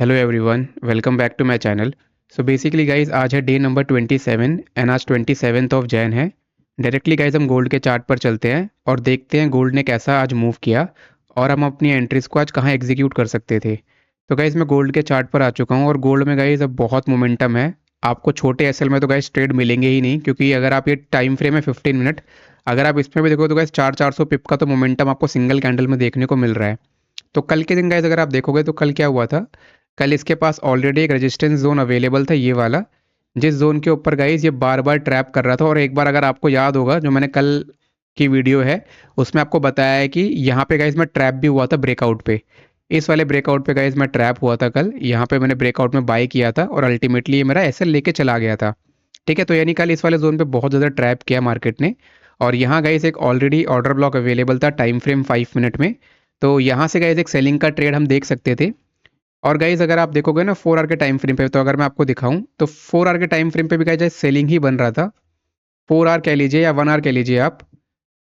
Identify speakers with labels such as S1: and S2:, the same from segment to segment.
S1: Hello everyone, welcome back to my channel. So basically guys आज है day number 27 and आज 27th of Jain है। Directly guys हम gold के चार्ट पर चलते हैं और देखते हैं गोल्ड ने कैसा आज मूव किया और हम अपनी एंट्रीज को आज कहाँ एग्जीक्यूट कर सकते थे। तो गाइज मैं गोल्ड के चार्ट पर आ चुका हूँ और गोल्ड में गाइज अब बहुत मोमेंटम है। आपको छोटे एसएल में तो गाइज ट्रेड मिलेंगे ही नहीं, क्योंकि अगर आप ये टाइम फ्रेम है 15 मिनट, अगर आप इसमें भी देखो तो गाइज 400 पिप का तो मोमेंटम आपको सिंगल कैंडल में देखने को मिल रहा है। तो कल के दिन गाइज अगर आप देखोगे तो कल क्या हुआ था, कल इसके पास ऑलरेडी एक रेजिस्टेंस जोन अवेलेबल था, ये वाला, जिस जोन के ऊपर गाइज ये बार बार ट्रैप कर रहा था। और एक बार अगर आपको याद होगा जो मैंने कल की वीडियो है उसमें आपको बताया है कि यहाँ पे गाइज मैं ट्रैप भी हुआ था ब्रेकआउट पे। इस वाले ब्रेकआउट पे गाइज मैं ट्रैप हुआ था कल, यहाँ पे मैंने ब्रेकआउट में बाय किया था और अल्टीमेटली ये मेरा एसएल लेके चला गया था। ठीक है, तो यानी कल इस वाले जोन पे बहुत ज़्यादा ट्रैप किया मार्केट ने। और यहाँ गाइज एक ऑलरेडी ऑर्डर ब्लॉक अवेलेबल था टाइम फ्रेम 5 मिनट में, तो यहाँ से गाइज एक सेलिंग का ट्रेड हम देख सकते थे। और गाइज अगर आप देखोगे ना 4 आवर के टाइम फ्रेम पे, तो अगर मैं आपको दिखाऊं तो 4 आवर के टाइम फ्रेम पे भी गाइज सेलिंग ही बन रहा था। 4 आवर कह लीजिए या 1 आवर कह लीजिए आप।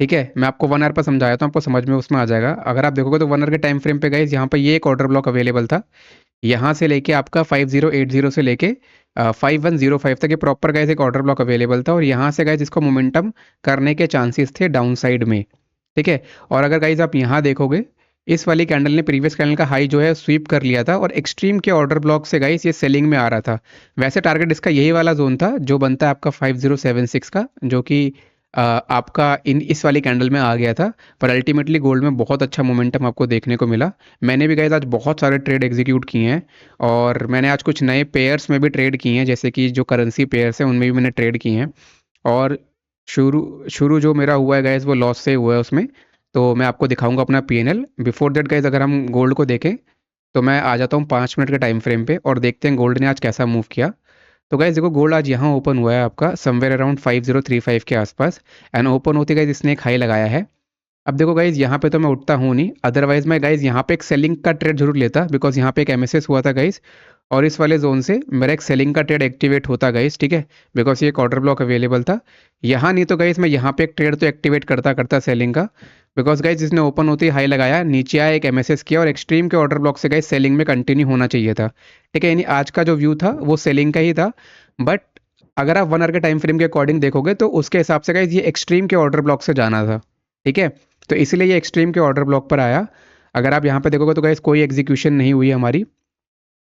S1: ठीक है, मैं आपको 1 आवर पर समझाया तो आपको समझ में उसमें आ जाएगा। अगर आप देखोगे तो 1 आवर के टाइम फ्रेम पे गाइज यहाँ पे ये एक ऑर्डर ब्लॉक अवेलेबल था, यहाँ से लेके आपका 5080 से लेके 5105 तक ये प्रॉपर गाइज एक ऑर्डर ब्लॉक अवेलेबल था। और यहाँ से गाइज इसको मोमेंटम करने के चांसेस थे डाउन साइड में। ठीक है, और अगर गाइज आप यहाँ देखोगे इस वाली कैंडल ने प्रीवियस कैंडल का हाई जो है स्वीप कर लिया था और एक्सट्रीम के ऑर्डर ब्लॉक से गाइस ये सेलिंग में आ रहा था। वैसे टारगेट इसका यही वाला जोन था जो बनता है आपका 5076 का, जो कि आपका इन इस वाली कैंडल में आ गया था। पर अल्टीमेटली गोल्ड में बहुत अच्छा मोमेंटम आपको देखने को मिला। मैंने भी गाइस आज बहुत सारे ट्रेड एग्जीक्यूट किए हैं और मैंने आज कुछ नए पेयर्स में भी ट्रेड किए हैं, जैसे कि जो करेंसी पेयर्स हैं उनमें भी मैंने ट्रेड किए हैं। और शुरू शुरू जो मेरा हुआ है गाइस वो लॉस से हुआ है उसमें। तो मैं आपको दिखाऊंगा अपना पीएनएल। बिफोर दैट गाइज अगर हम गोल्ड को देखें तो मैं आ जाता हूँ 5 मिनट के टाइम फ्रेम पे और देखते हैं गोल्ड ने आज कैसा मूव किया। तो गाइज देखो गोल्ड आज यहाँ ओपन हुआ है आपका समवेयर अराउंड 5035 के आसपास एंड ओपन होते गाइज इसने एक हाई लगाया है। अब देखो गाइज यहाँ पे तो मैं उठता हूँ नहीं, अदरवाइज मैं गाइज यहाँ पे एक सेलिंग का ट्रेड जरूर लेता, बिकॉज यहाँ पे एक एमएसएस हुआ था गाइज और इस वाले जोन से मेरा एक सेलिंग का ट्रेड एक्टिवेट होता गाइज। ठीक है, बिकॉज ये एक ऑर्डर ब्लॉक अवेलेबल था यहाँ, नहीं तो गाइज मैं यहाँ पे एक ट्रेड तो एक्टिवेट करता करता सेलिंग का। बिकॉज गाइज इसने ओपन होते ही हाई लगाया, नीचे आया, एक एमएसएस किया और एक्सट्रीम के ऑर्डर ब्लॉक से गाइज सेलिंग में कंटिन्यू होना चाहिए था। ठीक है, यानी आज का जो व्यू था वो सेलिंग का ही था। बट अगर आप 1 आवर के टाइम फ्रेम के अकॉर्डिंग देखोगे तो उसके हिसाब से गाइज ये एक्सट्रीम के ऑर्डर ब्लॉक से जाना था। ठीक है, तो इसलिए ये एक्सट्रीम के ऑर्डर ब्लॉक पर आया। अगर आप यहाँ पे देखोगे तो गाइज कोई एग्जीक्यूशन नहीं हुई हमारी।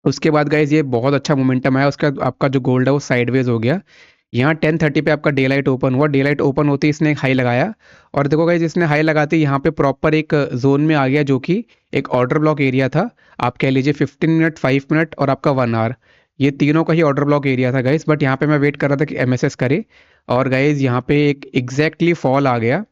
S1: उसके बाद गाइज ये बहुत अच्छा मोमेंटम आया, उसका आपका जो गोल्ड है वो साइडवेज हो गया। यहाँ 10:30 पे आपका डे लाइट ओपन हुआ, डे लाइट ओपन होते ही इसने एक हाई लगाया और देखो गाइज इसने हाई लगाते ही यहाँ पे प्रॉपर एक जोन में आ गया जो कि एक ऑर्डर ब्लॉक एरिया था। आप कह लीजिए 15 मिनट, 5 मिनट और आपका 1 आवर, ये तीनों का ही ऑर्डर ब्लॉक एरिया था गाइज। बट यहाँ पे मैं वेट कर रहा था कि एमएसएस करे और गाइज यहाँ पे एक एग्जैक्टली फॉल आ गया।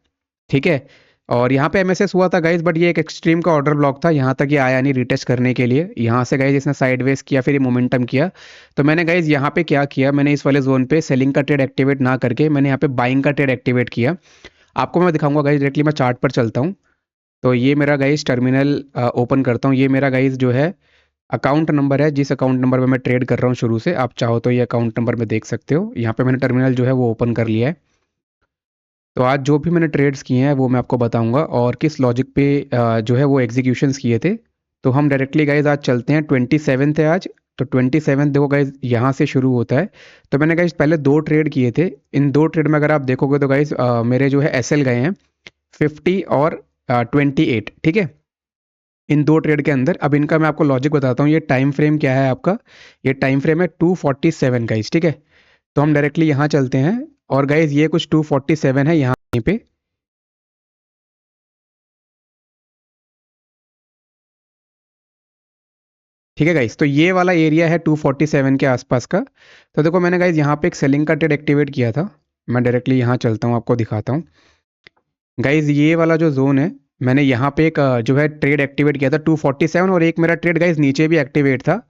S1: ठीक है, और यहाँ पे एमएसएस हुआ था गाइज, बट ये एक एक्सट्रीम का ऑर्डर ब्लॉक था, यहाँ तक ये आया नहीं रिटेस्ट करने के लिए। यहाँ से गाइज इसने साइडवेज किया, फिर ये मोमेंटम किया। तो मैंने गाइज यहाँ पे क्या किया, मैंने इस वाले जोन पे सेलिंग का ट्रेड एक्टिवेट ना करके मैंने यहाँ पे बाइंग का ट्रेड एक्टिवेट किया। आपको मैं दिखाऊंगा गाइज, डायरेक्टली मैं चार्ट पर चलता हूँ। तो ये मेरा गाइज टर्मिनल ओपन करता हूँ। ये मेरा गाइज जो है अकाउंट नंबर है, जिस अकाउंट नंबर पे मैं ट्रेड कर रहा हूँ शुरू से, आप चाहो तो ये अकाउंट नंबर में देख सकते हो। यहाँ पे मैंने टर्मिनल जो है वो ओपन कर लिया है। तो आज जो भी मैंने ट्रेड्स किए हैं वो मैं आपको बताऊंगा और किस लॉजिक पे जो है वो एग्जीक्यूशंस किए थे। तो हम डायरेक्टली गाइज आज चलते हैं, 27th है आज। तो 27 देखो गाइज यहाँ से शुरू होता है। तो मैंने गाइज पहले दो ट्रेड किए थे, इन दो ट्रेड में अगर आप देखोगे तो गाइज मेरे जो है एसएल गए हैं 50 और 28। ठीक है, इन दो ट्रेड के अंदर। अब इनका मैं आपको लॉजिक बताता हूँ। ये टाइम फ्रेम क्या है आपका, ये टाइम फ्रेम है 247 गाइज। ठीक है, तो हम डायरेक्टली यहाँ चलते हैं और गाइज ये कुछ 247 है यहाँ पे। ठीक है गाइस, तो ये वाला एरिया है 247 के आसपास का। तो देखो मैंने गाइस यहाँ पे एक सेलिंग का ट्रेड एक्टिवेट किया था। मैं डायरेक्टली यहाँ चलता हूँ, आपको दिखाता हूँ। गाइस ये वाला जो जोन है, मैंने यहाँ पे एक जो है ट्रेड एक्टिवेट किया था 247 और एक मेरा ट्रेड गाइस नीचे भी एक्टिवेट था।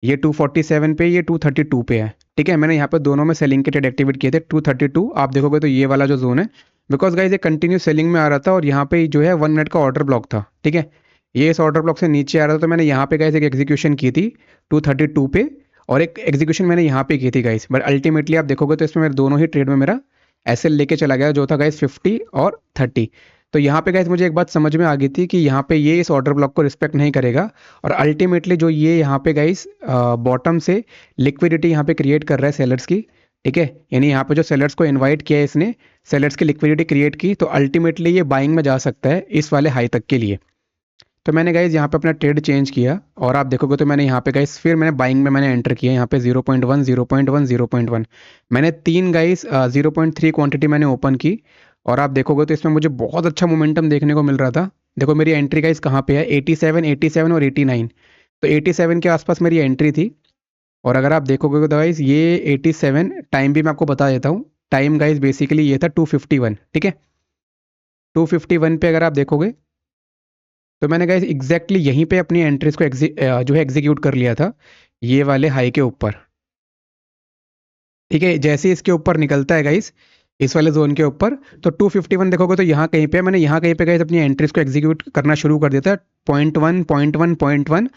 S1: ये 247 पे, ये 232 पे है। ठीक है, मैंने यहाँ पे दोनों में सेलिंग के ट्रेड एक्टिवेट किए थे। 232 आप देखोगे तो ये वाला जो जोन है, बिकॉज गाइस ये कंटिन्यू सेलिंग में आ रहा था और यहाँ पे जो है 1 मिनट का ऑर्डर ब्लॉक था। ठीक है, ये इस ऑर्डर ब्लॉक से नीचे आ रहा था, तो मैंने यहाँ पे गाइस एक एग्जीक्यूशन की थी 232 पे और एक एग्जीक्यूशन मैंने यहाँ पे की थी गाइस। बट अल्टीमेटली आप देखोगे तो इसमें मेरे दोनों ही ट्रेड में मेरा एसएल लेके चला गया, जो था गाइस 50 और 30। तो यहाँ पे गाइस मुझे एक बात समझ में आ गई थी कि यहाँ पे ये इस ऑर्डर ब्लॉक को रिस्पेक्ट नहीं करेगा, और अल्टीमेटली जो ये यहाँ पे गाइस बॉटम से लिक्विडिटी यहाँ पे क्रिएट कर रहा है सेलर्स की, ठीक है। यानी यहाँ पे जो सेलर्स को इनवाइट किया है इसने, सेलर्स की लिक्विडिटी क्रिएट की, तो अल्टीमेटली ये बाइंग में जा सकता है इस वाले हाई तक के लिए। तो मैंने गाइज यहाँ पे अपना ट्रेड चेंज किया, और आप देखोगे तो मैंने यहाँ पे गाइज फिर मैंने बाइंग में मैंने एंटर किया यहाँ पे 0.1 0.1 0.1, मैंने 3 गाइज 0.3 क्वांटिटी मैंने ओपन की, और आप देखोगे तो इसमें मुझे बहुत अच्छा मोमेंटम देखने को मिल रहा था। देखो मेरी एंट्री गाइज कहाँ पे है, 87 87 और 89, तो 87 के आसपास मेरी एंट्री थी। और अगर आप देखोगे तो गाइज ये 87 टाइम भी मैं आपको बता देता हूँ, टाइम गाइज बेसिकली ये था 251, ठीक है। 251 पे अगर आप देखोगे तो मैंने गाइस एग्जैक्टली यहीं पे अपनी एंट्रीज को जो है एग्जीक्यूट कर लिया था, ये वाले हाई के ऊपर, ठीक है। जैसे ही इसके ऊपर निकलता है गाइस इस वाले जोन के ऊपर, तो 251 देखोगे तो यहाँ कहीं पे मैंने यहाँ कहीं पे गाइस अपनी एंट्रीज को एग्जीक्यूट करना शुरू कर दिया था, 0.1 0.1 0.1,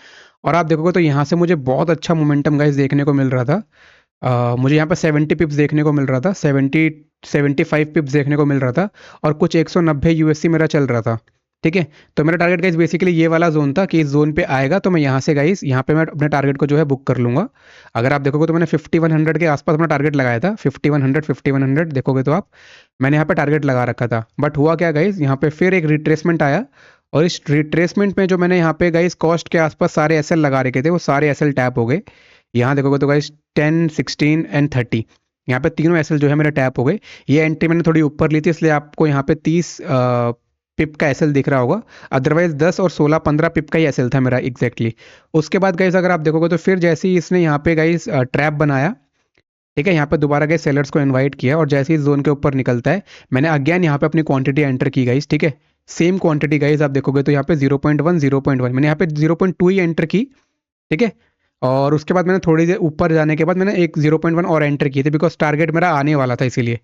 S1: और आप देखोगे तो यहाँ से मुझे बहुत अच्छा मोमेंटम गाइस देखने को मिल रहा था। मुझे यहाँ पर 70 पिप्स देखने को मिल रहा था, 75 पिप्स देखने को मिल रहा था, और कुछ 190 यूएससी मेरा चल रहा था, ठीक है। तो मेरा टारगेट गाइस बेसिकली ये वाला जोन था कि इस जोन पे आएगा तो मैं यहाँ से गाइस यहाँ पे मैं अपने टारगेट को जो है बुक कर लूँगा। अगर आप देखोगे तो मैंने 5100 के आसपास अपना टारगेट लगाया था, 5100 देखोगे तो आप, मैंने यहाँ पे टारगेट लगा रखा था। बट हुआ क्या गाइस, यहाँ पे फिर एक रिट्रेसमेंट आया, और इस रिट्रेसमेंट में जो मैंने यहाँ पे गाइस कॉस्ट के आसपास सारे एसएल लगा रखे थे, वो सारे एसएल टैप हो गए। यहाँ देखोगे तो गाइस 10 16 एंड 30, यहाँ पे तीनों एसएल जो है मेरे टैप हो गए। ये एंट्री मैंने थोड़ी ऊपर ली थी, इसलिए आपको यहाँ पे 30 पिप का एसएल दिख रहा होगा, अदरवाइज 10 और 16 15 पिप का ही एसएल था मेरा एग्जैक्टली। उसके बाद गाइस अगर आप देखोगे तो फिर जैसे ही इसने यहाँ पे गाइस ट्रैप बनाया, ठीक है, यहाँ पे दोबारा गए सेलर्स को इनवाइट किया, और जैसे ही जोन के ऊपर निकलता है मैंने अगेन यहाँ पे अपनी क्वांटिटी एंटर की गाइस, ठीक है। सेम क्वांटिटी गाइस आप देखोगे तो यहाँ पे 0.1 0.1 मैंने यहाँ पे 0.2 ही एंटर की, ठीक है। और उसके बाद मैंने थोड़ी देर ऊपर जाने के बाद मैंने एक 0.1 और एंटर की थी, बिकॉज टारगेट मेरा आने वाला था इसीलिए।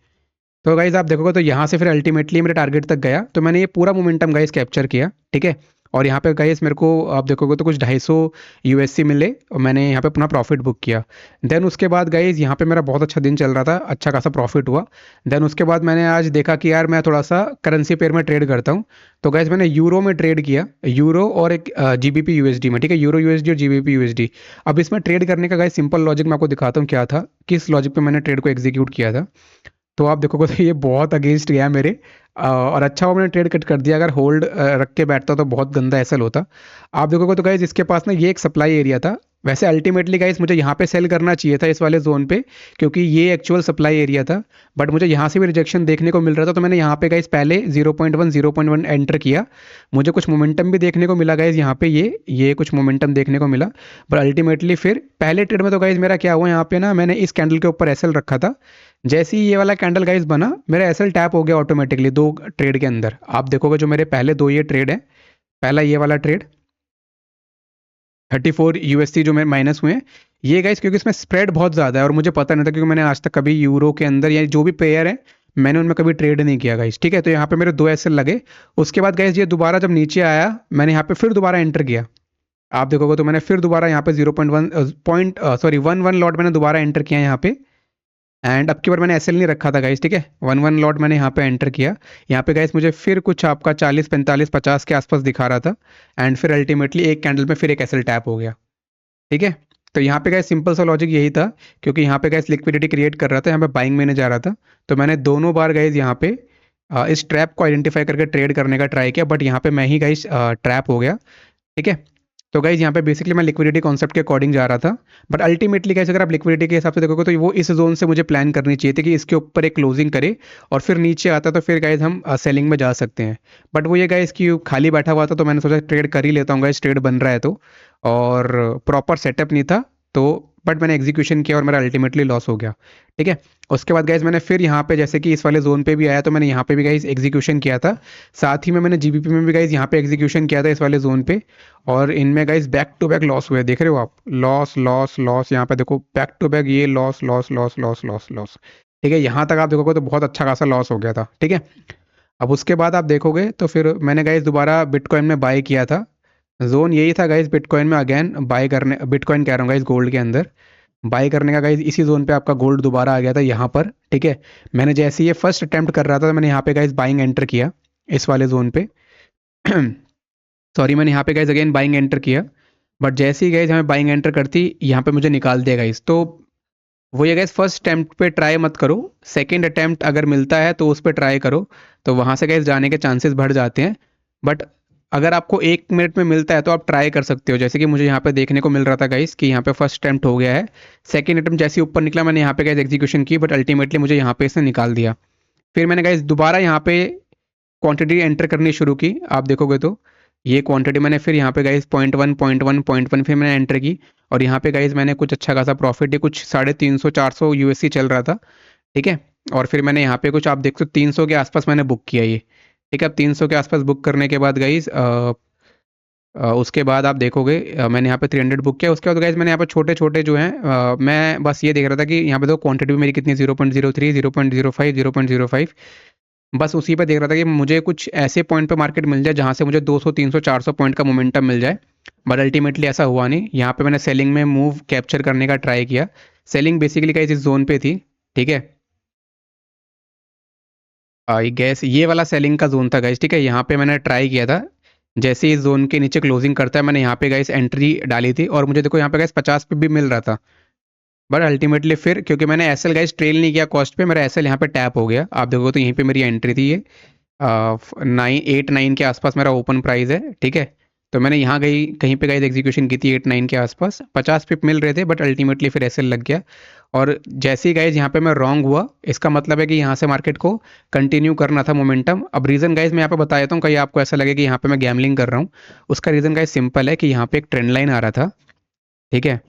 S1: तो गाइज आप देखोगे तो यहाँ से फिर अल्टीमेटली मेरे टारगेट तक गया, तो मैंने ये पूरा मोमेंटम गाइज कैप्चर किया, ठीक है। और यहाँ पे गाइज मेरे को आप देखोगे तो कुछ 250 यूएससी मिले, और मैंने यहाँ पे अपना प्रॉफिट बुक किया। देन उसके बाद गाइज यहाँ पे मेरा बहुत अच्छा दिन चल रहा था, अच्छा खासा प्रॉफिट हुआ। देन उसके बाद मैंने आज देखा कि यार मैं थोड़ा सा करेंसी पेयर में ट्रेड करता हूँ, तो गाइज मैंने यूरो में ट्रेड किया, यूरो और एक जीबीपी यूएसडी में, ठीक है, यूरो यूएसडी और जीबीपी यूएसडी। अब इसमें ट्रेड करने का गाइज सिंपल लॉजिक मैं आपको दिखाता हूँ क्या था, किस लॉजिक पे मैंने ट्रेड को एग्जीक्यूट किया था। तो आप देखोगे तो ये बहुत अगेंस्ट गया मेरे, और अच्छा वो मैंने ट्रेड कट कर दिया, अगर होल्ड रख के बैठता तो बहुत गंदा एसएल होता। आप देखोगे तो गाइज इसके पास ना ये एक सप्लाई एरिया था, वैसे अल्टीमेटली गाइज मुझे यहाँ पे सेल करना चाहिए था इस वाले जोन पे, क्योंकि ये एक्चुअल सप्लाई एरिया था, बट मुझे यहाँ से भी रिजेक्शन देखने को मिल रहा था, तो मैंने यहाँ पे गाइज पहले 0.1 एंटर किया। मुझे कुछ मोमेंटम भी देखने को मिला गाइज यहाँ पे, ये कुछ मोमेंटम देखने को मिला, पर अल्टीमेटली फिर पहले ट्रेड में तो गाइज मेरा क्या हुआ, यहाँ पे ना मैंने इस कैंडल के ऊपर एसएल रखा था, जैसे ही ये वाला कैंडल गाइस बना मेरा एसएल टैप हो गया ऑटोमेटिकली 2 ट्रेड के अंदर। आप देखोगे जो मेरे पहले 2 ये ट्रेड है, पहला ये वाला ट्रेड 34 यूएससी जो मेरे माइनस हुए हैं, ये गाइस क्योंकि इसमें स्प्रेड बहुत ज़्यादा है और मुझे पता नहीं था, क्योंकि मैंने आज तक कभी यूरो के अंदर या जो भी पेयर है मैंने उनमें कभी ट्रेड नहीं किया गाइस, ठीक है। तो यहाँ पे मेरे 2 एसएल लगे। उसके बाद गाइस ये दोबारा जब नीचे आया मैंने यहाँ पे फिर दोबारा एंटर किया। आप देखोगे तो मैंने फिर दोबारा यहाँ पे 1 लॉट मैंने दोबारा एंटर किया यहाँ पे, एंड अब की बार मैंने एसएल नहीं रखा था गाइस, ठीक है। 1 लॉट मैंने यहाँ पे एंटर किया। यहाँ पे गाइस मुझे फिर कुछ आपका 40 45 50 के आसपास दिखा रहा था, एंड फिर अल्टीमेटली एक कैंडल में फिर एक एसएल टैप हो गया, ठीक है। तो यहाँ पे गाइस सिंपल सा लॉजिक यही था, क्योंकि यहाँ पे गाइस लिक्विडिटी क्रिएट कर रहा था, यहाँ पे बाइंग में जा रहा था, तो मैंने दोनों बार गाइस यहाँ पे इस ट्रैप को आइडेंटिफाई करके ट्रेड करने का ट्राई किया, बट यहाँ पे मैं ही गाइस ट्रैप हो गया, ठीक है। तो गाइज यहाँ पे बेसिकली मैं लिक्विडिटी कॉन्सेप्ट के अकॉर्डिंग जा रहा था, बट अल्टीमेटली गाइज अगर आप लिक्विडिटी के हिसाब से देखोगे तो वो इस जोन से मुझे प्लान करनी चाहिए थी कि इसके ऊपर एक क्लोजिंग करे और फिर नीचे आता तो फिर गाइज हम सेलिंग में जा सकते हैं। बट वो ये गाइज कि खाली बैठा हुआ था, तो मैंने सोचा ट्रेड कर ही लेता हूँ गाइज, ट्रेड बन रहा है तो, और प्रॉपर सेटअप नहीं था तो, बट मैंने एग्जीक्यूशन किया और मेरा अल्टीमेटली लॉस हो गया, ठीक है। उसके बाद गाइज मैंने फिर यहाँ पे जैसे कि इस वाले जोन पे भी आया तो मैंने यहाँ पे भी गाइज एग्जीक्यूशन किया था, साथ ही में मैंने जीबीपी में भी गाइज यहाँ पे एग्जीक्यूशन किया था इस वाले जोन पे, और इनमें guys back to back loss हुए, देख रहे हो आप, लॉस लॉस लॉस, यहाँ पे देखो बैक टू बैक ये loss loss loss loss loss loss, ठीक है। यहाँ तक आप देखोगे तो बहुत अच्छा खासा लॉस हो गया था, ठीक है। अब उसके बाद आप देखोगे तो फिर मैंने गाइज दोबारा बिटकॉइन में बाय किया था, जोन यही था गाइज बिटकॉइन में अगेन बाय करने, बिटकॉइन कह रहा हूँ गाइज गोल्ड के अंदर बाय करने का गाइज, इसी जोन पे आपका गोल्ड दोबारा आ गया था यहाँ पर, ठीक है। मैंने जैसे ये फर्स्ट अटेम्प्ट कर रहा था तो मैंने यहाँ पे गाइज बाइंग एंटर किया इस वाले जोन पे। सॉरी, मैंने यहाँ पे गाइज अगेन बाइंग एंटर किया, बट जैसे ही गाइज हमें बाइंग एंटर करती यहाँ पे मुझे निकाल दिया गाइज। तो वो ये गाइज फर्स्ट अटैम्प्ट पे ट्राई मत करो, सेकंड अटैम्प्ट अगर मिलता है तो उस पर ट्राई करो, तो वहाँ से गाइज जाने के चांसेस बढ़ जाते हैं। बट अगर आपको 1 मिनट में मिलता है तो आप ट्राई कर सकते हो, जैसे कि मुझे यहाँ पे देखने को मिल रहा था गाइज कि यहाँ पे फर्स्ट अटैम्प्ट हो गया है, सेकंड अटैम्प्ट जैसे ही ऊपर निकला मैंने यहाँ पे गाइज एग्जीक्यूशन की, बट अल्टीमेटली मुझे यहाँ पे इसने निकाल दिया। फिर मैंने गाइज दोबारा यहाँ पे क्वांटिटी एंटर करनी शुरू की, आप देखोगे तो ये क्वांटिटी मैंने फिर यहाँ पे गाइज 0.1 फिर मैंने एंटर की, और यहाँ पे गाइज मैंने कुछ अच्छा खासा प्रॉफिट है, कुछ 350-400 यूएससी चल रहा था, ठीक है। और फिर मैंने यहाँ पे कुछ आप देख सकते हो 300 के आसपास मैंने बुक किया ये, ठीक है। अब 300 के आसपास बुक करने के बाद गाइज उसके बाद आप देखोगे मैंने यहाँ पे 300 बुक किया। उसके बाद गाइज मैंने यहाँ पे छोटे छोटे जो हैं मैं बस ये देख रहा था कि यहाँ पे तो क्वांटिटी मेरी कितनी 0.03 0.05 0.05, बस उसी पे देख रहा था कि मुझे कुछ ऐसे पॉइंट पे मार्केट मिल जाए जहाँ से मुझे 200 300 400 पॉइंट का मोमेंटम मिल जाए। बट अल्टीमेटली ऐसा हुआ नहीं। यहाँ पे मैंने सेलिंग में मूव कैप्चर करने का ट्राई किया। सेलिंग बेसिकली गाइस इस जोन पे थी, ठीक है। ये गैस ये वाला सेलिंग का जोन था गाइस, ठीक है। यहाँ पे मैंने ट्राई किया था, जैसे इस जोन के नीचे क्लोजिंग करता है मैंने यहाँ पे गाइस एंट्री डाली थी, और मुझे देखो यहाँ पे गाइस 50 पे भी मिल रहा था। बट अल्टीमेटली फिर क्योंकि मैंने एसएल गाइस ट्रेल नहीं किया कॉस्ट पे, मेरा एसएल यहाँ पे टैप हो गया। आप देखोगे तो यहीं पे मेरी एंट्री थी ये 9 8 9 के आसपास मेरा ओपन प्राइस है, ठीक है। तो मैंने यहाँ गई कहीं पे गाइस एग्जीक्यूशन की थी 8 9 के आसपास, 50 पिप मिल रहे थे, बट अल्टीमेटली फिर एसएल लग गया। और जैसे ही गाइस यहाँ पे मैं रॉन्ग हुआ, इसका मतलब है कि यहाँ से मार्केट को कंटिन्यू करना था मोमेंटम। अब रीज़न गाइस मैं यहाँ पे बता देता हूँ, कहीं आपको ऐसा लगे कि यहाँ पे मैं गैमलिंग कर रहा हूँ। उसका रीज़न गाइस सिंपल है कि यहाँ पे एक ट्रेंड लाइन आ रहा था, ठीक है।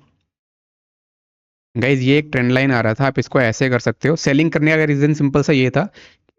S1: गाइज ये एक ट्रेंड लाइन आ रहा था, आप इसको ऐसे कर सकते हो। सेलिंग करने का रीज़न सिंपल सा ये था,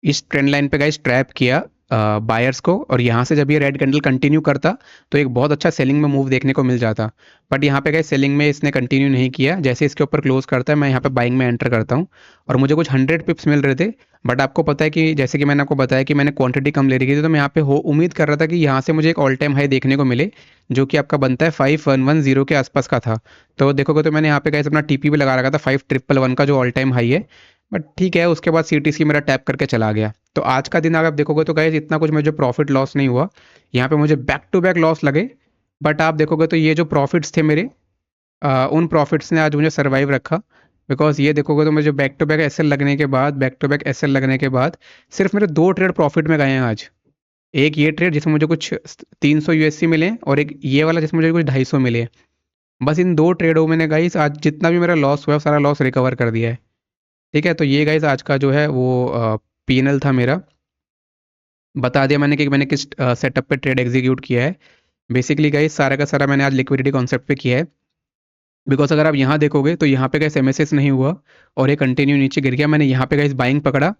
S1: इस ट्रेंड लाइन पे गाइस ट्रैप किया बायर्स को, और यहाँ से जब ये रेड कैंडल कंटिन्यू करता तो एक बहुत अच्छा सेलिंग में मूव देखने को मिल जाता। बट यहाँ पे गाइस सेलिंग में इसने कंटिन्यू नहीं किया, जैसे इसके ऊपर क्लोज करता है मैं यहाँ पे बाइंग में एंटर करता हूँ, और मुझे कुछ 100 पिप्स मिल रहे थे। बट आपको पता है कि जैसे कि मैंने आपको बताया कि मैंने क्वांटिटी कम ले रही थी, तो मैं यहाँ पे हो उम्मीद कर रहा था कि यहाँ से मुझे एक ऑल टाइम हाई देखने को मिले, जो कि आपका बनता है 5110 के आसपास का था। तो देखोगे तो मैंने यहाँ पे गाइस अपना टीपी भी लगा रखा था 5111 का, जो ऑल टाइम हाई है। बट ठीक है, उसके बाद सीटीसी मेरा टैप करके चला गया। तो आज का दिन अगर आप देखोगे तो गाइस इतना कुछ मुझे प्रॉफिट लॉस नहीं हुआ, यहाँ पे मुझे बैक टू बैक लॉस लगे। बट आप देखोगे तो ये जो प्रॉफिट्स थे मेरे, उन प्रॉफिट्स ने आज मुझे सर्वाइव रखा। बिकॉज ये देखोगे तो मुझे बैक टू बैक एसएल लगने के बाद, बैक टू बैक एसएल लगने के बाद सिर्फ मेरे 2 ट्रेड प्रॉफिट में गए हैं आज। एक ये ट्रेड जिसमें मुझे कुछ 300 यूएससी मिले, और एक ये वाला जिसमें मुझे कुछ 250 मिले। बस इन 2 ट्रेडों में ने गाइस आज जितना भी मेरा लॉस हुआ है सारा लॉस रिकवर कर दिया है, ठीक है। तो ये गाइस आज का जो है वो पीएनएल था मेरा। बता दिया मैंने कि मैंने किस सेटअप पे ट्रेड एग्जीक्यूट किया है। बेसिकली गाइस सारा का सारा मैंने आज लिक्विडिटी कॉन्सेप्ट पे किया है। बिकॉज अगर आप यहाँ देखोगे तो यहाँ पे गाइस एमएसएस नहीं हुआ, और ये कंटिन्यू नीचे गिर गया। मैंने यहाँ पे गाइस बाइंग पकड़ा,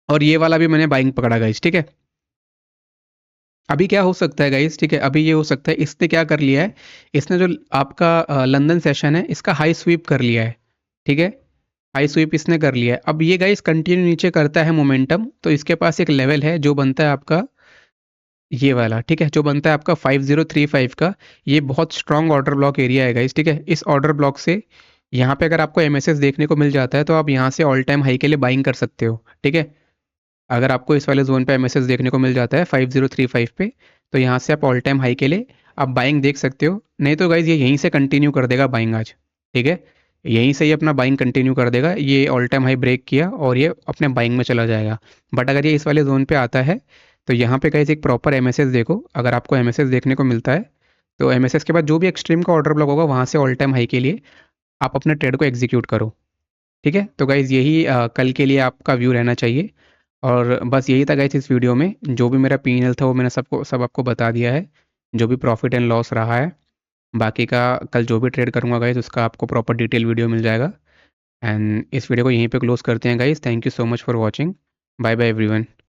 S1: और ये वाला भी मैंने बाइंग पकड़ा गाइस, ठीक है। अभी क्या हो सकता है गाइस, ठीक है, अभी ये हो सकता है इसने क्या कर लिया है, इसने जो आपका लंदन सेशन है इसका हाई स्वीप कर लिया है, ठीक है। हाई स्वीप इसने कर लिया है। अब ये गाइस कंटिन्यू नीचे करता है मोमेंटम, तो इसके पास एक लेवल है जो बनता है आपका ये वाला, ठीक है, जो बनता है आपका 5035 का। ये बहुत स्ट्रॉन्ग ऑर्डर ब्लॉक एरिया है गाइस, ठीक है। इस ऑर्डर ब्लॉक से यहाँ पे अगर आपको एमएसएस देखने को मिल जाता है तो आप यहाँ से ऑल टाइम हाई के लिए बाइंग कर सकते हो, ठीक है। अगर आपको इस वाले जोन पे एमएसएस देखने को मिल जाता है 5035 पे, तो यहाँ से आप ऑल टाइम हाई के लिए आप बाइंग देख सकते हो। नहीं तो गाइज ये यहीं से कंटिन्यू कर देगा बाइंग आज, ठीक है। यहीं से ही अपना बाइंग कंटिन्यू कर देगा। ये ऑल टाइम हाई ब्रेक किया और ये अपने बाइंग में चला जाएगा। बट अगर ये इस वाले जोन पे आता है तो यहाँ पे गाइज एक प्रॉपर एमएसएस देखो। अगर आपको एमएसएस देखने को मिलता है तो एमएसएस के बाद जो भी एक्सट्रीम का ऑर्डर ब्लॉक होगा वहाँ से ऑल टाइम हाई के लिए आप अपने ट्रेड को एग्जीक्यूट करो, ठीक है। तो गाइज यही कल के लिए आपका व्यू रहना चाहिए। और बस यही था गाइस इस वीडियो में। जो भी मेरा पीएनएल था वो मैंने सब आपको बता दिया है, जो भी प्रॉफिट एंड लॉस रहा है। बाकी का कल जो भी ट्रेड करूँगा गाइस उसका आपको प्रॉपर डिटेल वीडियो मिल जाएगा। एंड इस वीडियो को यहीं पे क्लोज करते हैं guys. Thank you so much for watching. Bye bye everyone.